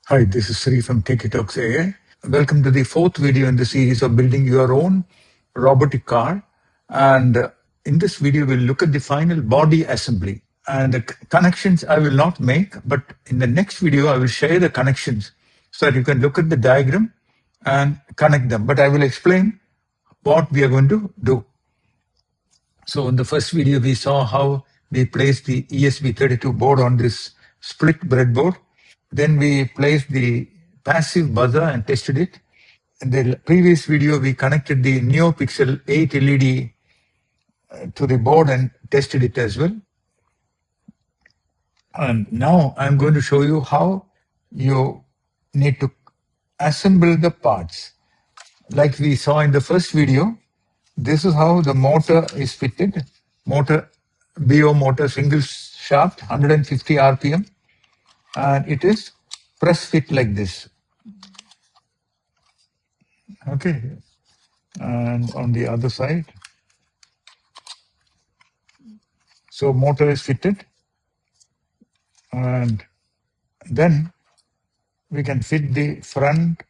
Hi, this is Sri from TechieTalksAI. Welcome to the fourth video in the series of building your own robotic car. And in this video, we'll look at the final body assembly. And the connections I will not make, but in the next video, I will share the connections so that you can look at the diagram and connect them. But I will explain what we are going to do. So in the first video, we saw how we placed the ESP32 board on this split breadboard. Then we placed the passive buzzer and tested it. In the previous video, we connected the NeoPixel 8 LED to the board and tested it as well. And now I'm going to show you how you need to assemble the parts. Like we saw in the first video, this is how the motor is fitted. BO motor, single shaft, 150 RPM. And it is press fit like this. Okay. And on the other side, so motor is fitted. And then we can fit the front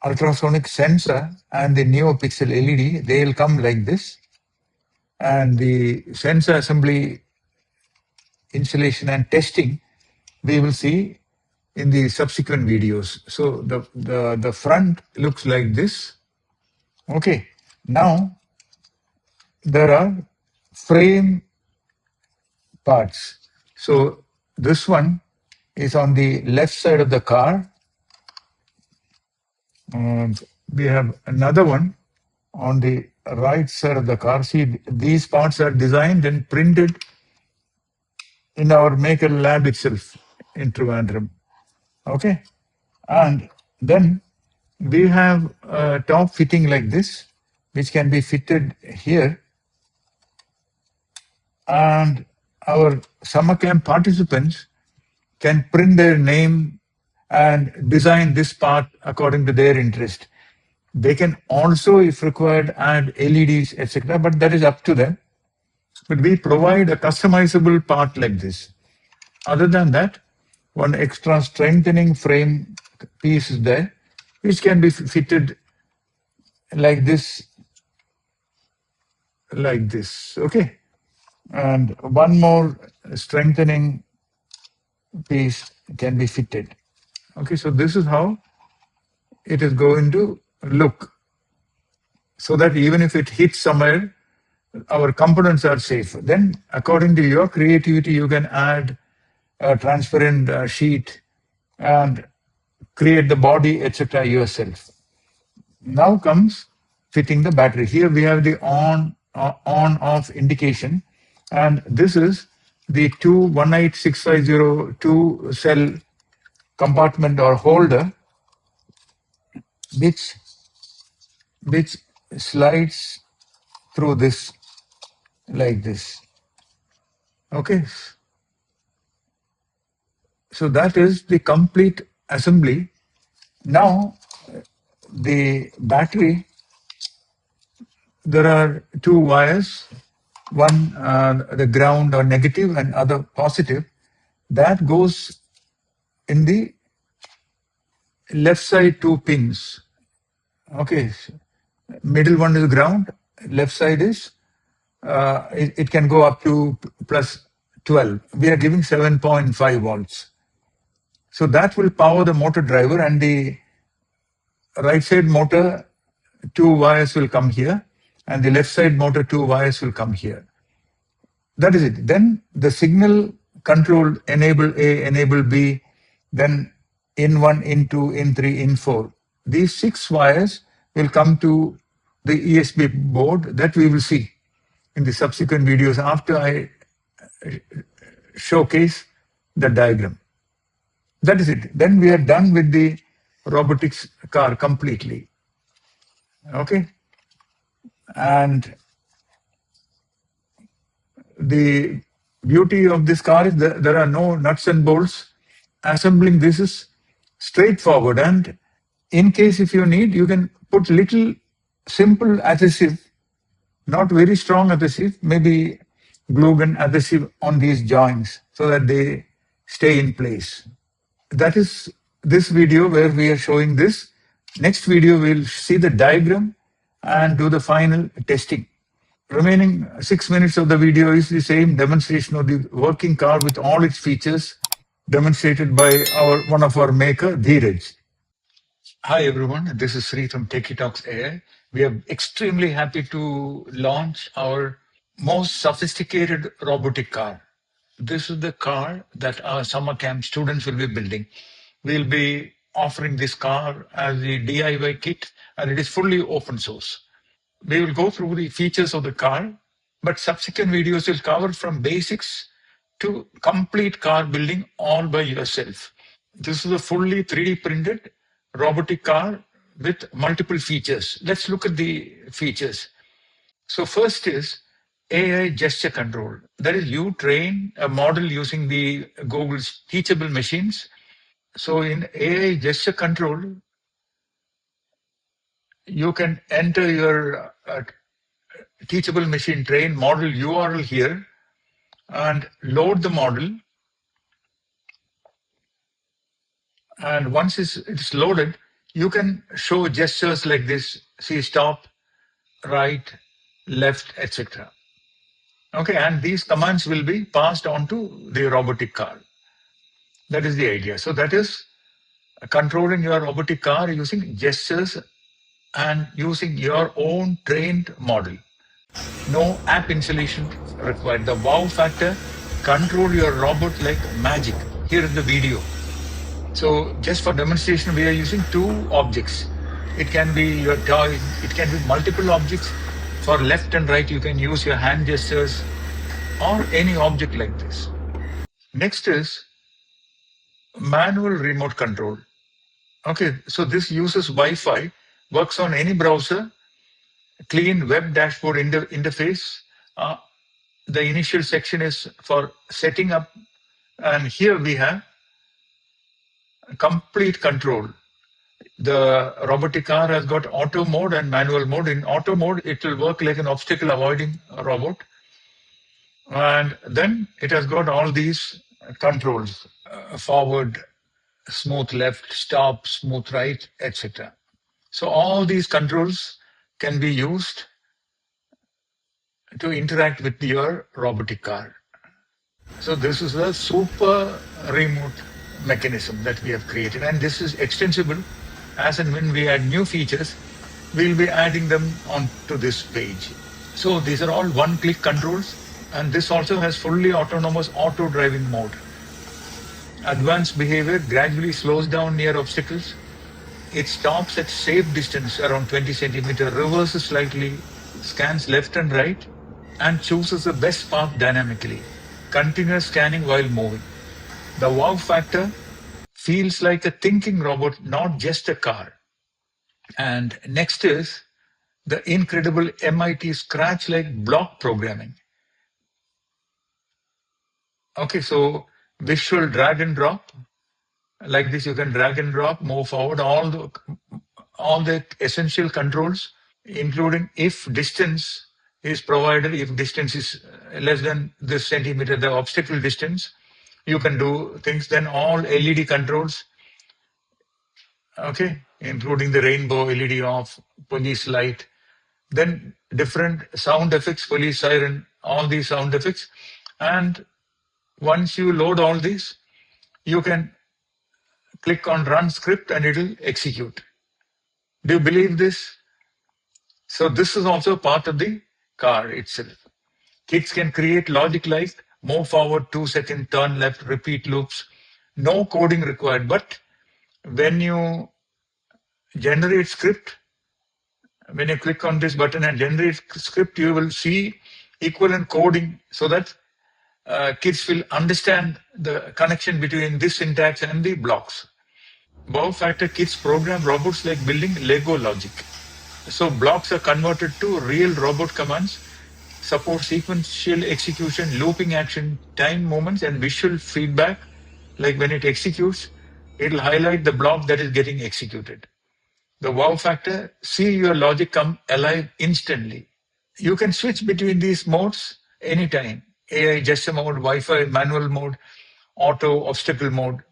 ultrasonic sensor and the NeoPixel LED. They will come like this. And the sensor assembly installation and testing, we will see in the subsequent videos. So the front looks like this. Okay. Now there are frame parts. So this one is on the left side of the car. And we have another one on the right side of the car. See, these parts are designed and printed in our Maker Lab itself in Trivandrum. Okay. And then we have a top fitting like this, which can be fitted here. And our summer camp participants can print their name and design this part according to their interest. They can also, if required, add LEDs, etc., but that is up to them. But we provide a customizable part like this. Other than that, one extra strengthening frame piece is there, which can be fitted like this, okay? And one more strengthening piece can be fitted. Okay, so this is how it is going to look, so that even if it hits somewhere, our components are safe. Then, according to your creativity, you can add a transparent sheet and create the body, etc. yourself. Now comes fitting the battery. Here we have the on-off indication, and this is the 218650 cell compartment or holder, which slides through this like this. Okay. So that is the complete assembly. Now the battery, there are two wires, one the ground or negative and other positive. That goes in the left side two pins. Okay, middle one is ground, left side is, it can go up to plus 12. We are giving 7.5 volts. So that will power the motor driver, and the right side motor, two wires will come here, and the left side motor, two wires will come here. That is it. Then the signal control, enable A, enable B, then in1, in2, in3, in4. These 6 wires will come to the ESP board that we will see in the subsequent videos after I showcase the diagram. That is it. Then we are done with the robotics car completely. Okay. And the beauty of this car is that there are no nuts and bolts. Assembling this is straightforward, and in case if you need, you can put little simple adhesive, not very strong adhesive, maybe glue gun adhesive on these joints so that they stay in place. that is this video where we are showing this. Next video, we'll see the diagram and do the final testing. Remaining 6 minutes of the video is the same demonstration of the working car with all its features demonstrated by one of our maker, Dheeraj. Hi everyone, this is Sri from TechieTalksAI. We are extremely happy to launch our most sophisticated robotic car. This is the car that our summer camp students will be building. We'll be offering this car as a DIY kit, and it is fully open source. We will go through the features of the car, but subsequent videos will cover from basics to complete car building all by yourself. This is a fully 3D printed robotic car with multiple features. Let's look at the features. So first is AI gesture control. That is, you train a model using the Google's teachable machines. So in AI gesture control, you can enter your teachable machine train model URL here and load the model. And once it's loaded, you can show gestures like this: see, stop, right, left, etc. Okay, and these commands will be passed on to the robotic car. That is the idea. So that is controlling your robotic car using gestures and using your own trained model. No app installation required. The wow factor: control your robot like magic. Here is the video. So just for demonstration, we are using two objects. It can be your toy, it can be multiple objects. For left and right, you can use your hand gestures or any object like this. Next is manual remote control. Okay, so this uses Wi-Fi, works on any browser, clean web dashboard interface. The initial section is for setting up, and here we have complete control. The robotic car has got auto mode and manual mode. In auto mode, it will work like an obstacle avoiding robot. And then it has got all these controls: forward, smooth left, stop, smooth right, etc. So all these controls can be used to interact with your robotic car. So this is a super remote mechanism that we have created, and this is extensible. As and when we add new features, we'll be adding them onto this page. So these are all one-click controls, and this also has fully autonomous auto driving mode. Advanced behavior gradually slows down near obstacles. It stops at safe distance around 20 centimeter, reverses slightly, scans left and right, and chooses the best path dynamically. Continuous scanning while moving. The wow factor: feels like a thinking robot, not just a car. And next is the incredible MIT Scratch-like block programming. Okay, so visual drag and drop. Like this, you can drag and drop, move forward, all the essential controls, including if distance is provided, if distance is less than this centimeter, the obstacle distance, you can do things. Then all LED controls, okay, including the rainbow, LED off, police light, then different sound effects, police siren, all these sound effects. And once you load all these, you can click on run script and it will execute. Do you believe this? So this is also part of the car itself. Kids can create logic like move forward 2 seconds, turn left, repeat loops. No coding required. But when you generate script, when you click on this button and generate script, you will see equivalent coding so that kids will understand the connection between this syntax and the blocks. Wow factor: kids program robots like building Lego logic. So blocks are converted to real robot commands, support sequential execution, looping action, time movements, and visual feedback. Like when it executes, it'll highlight the block that is getting executed. The wow factor: see your logic come alive instantly. You can switch between these modes anytime: AI gesture mode, Wi-Fi manual mode, auto obstacle mode.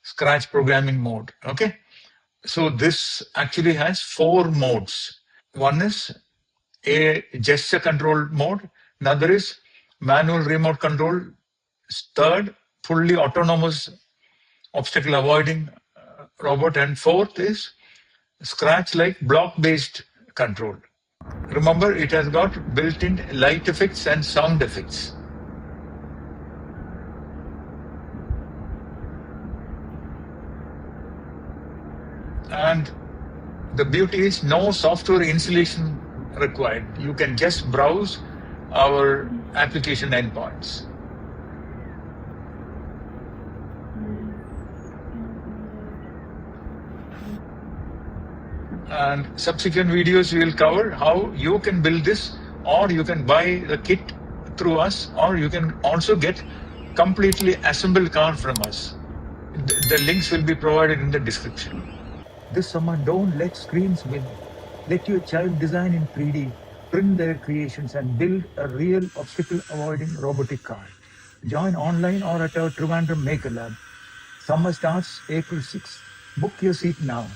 scratch programming mode. Okay. So this actually has 4 modes. One is a gesture control mode. Another is manual remote control. Third, fully autonomous obstacle avoiding robot. And fourth is scratch like block based control. Remember, it has got built in light effects and sound effects. And the beauty is no software installation required. You can just browse our application endpoints. And subsequent videos we will cover how you can build this, or you can buy the kit through us, or you can also get completely assembled car from us. The links will be provided in the description. This summer, don't let screens win. Let your child design in 3D, print their creations, and build a real obstacle-avoiding robotic car. Join online or at our Trivandrum Maker Lab. Summer starts April 6th. Book your seat now.